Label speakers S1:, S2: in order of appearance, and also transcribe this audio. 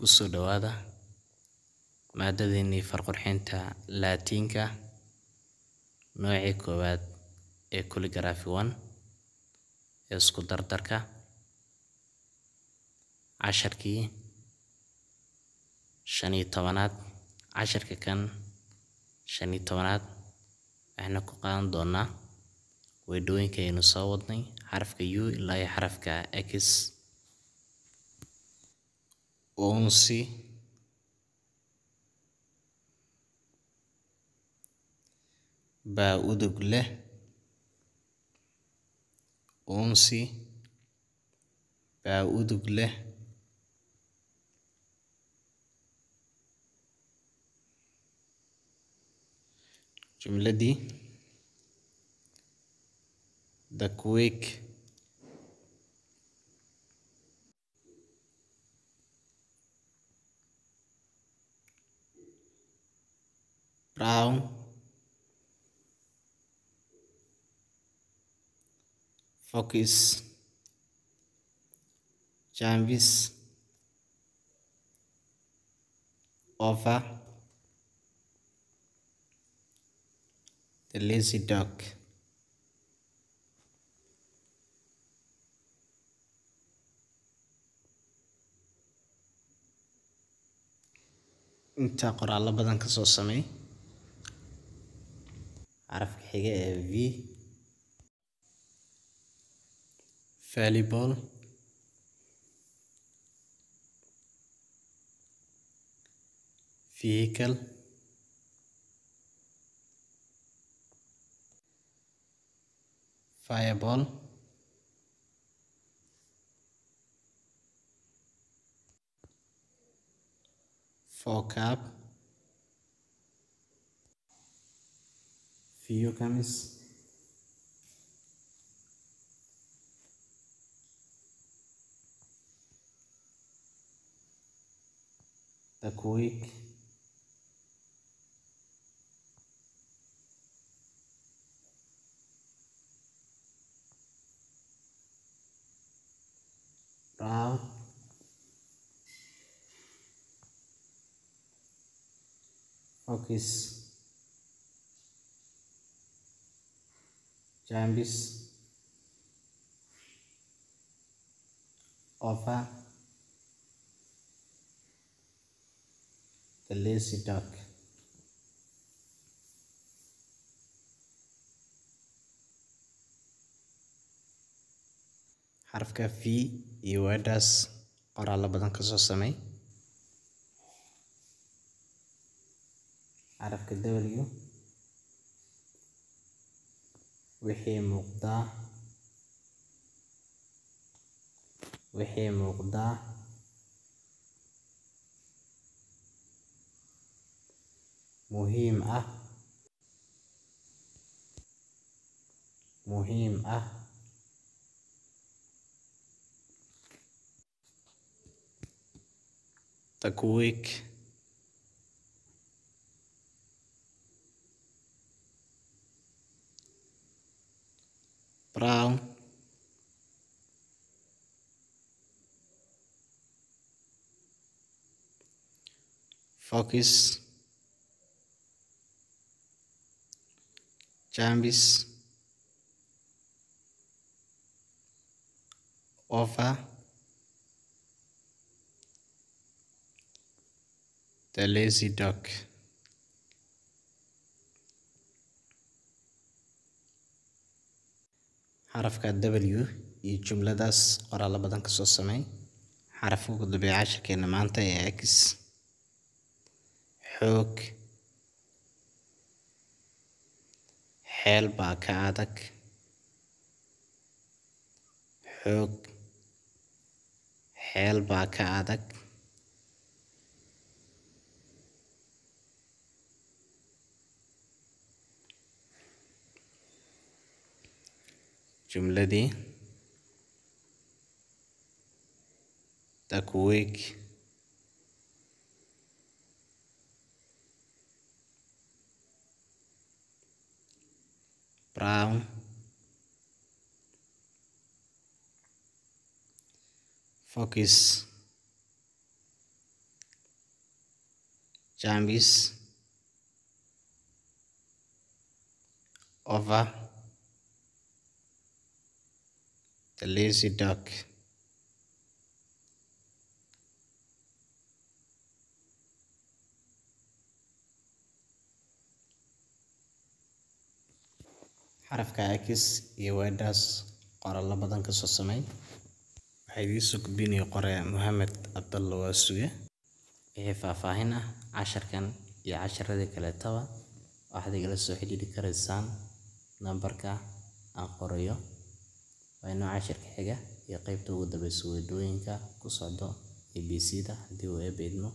S1: kusoo dhawaada maadadeenii farqurxinta Laatiinka noocii koowaad ee calligraphy 1 ee isku dardarka casharkii 15aad casharka kan 15aad waxaan ku qaadan doonaa weedooyinka aynu soo wadnay xarafka u ilaa iyo xarafka x unsi baa udug leh unsi baa udug leh jumladii the quick brown focus jumps over the lazy dog. inta qoraallo badan ka soo samey xarafka xiga ee v valuable vehicle fireball vocab vehicles the quick brown focus jumps over the lazy dog. xarafka v iyo weedhaas qoraallo badan ka soo samey xarafka w wixii muuqdaa muhiim ah the quick brown focus jumps over the lazy dog. xarafka w iyo jumladaas qoraallo badan ka soo samey xarafka ugu dambeeya casharkeena maanta ee x xoog xeel baa ka adag xoog xeel baa ka adag jumladii the quick brown focus jumps over the lazy dog. xarafka X iyo weedhaas qoraallo badan ka soo samay. waxay idin soo gudbinaya qoraya Mohamed Abdallah Waasuge. wixii faahfaahin ah casharkan iyo casharadii kaleetaba waxaad igala soo xidhiidhi karaysaan nambarka aan qorayo. waa inoo casharka xiga iyo qaybta ugu dambeysa weedhooyinka ku socdo ABC da haddii uu eebba idmo.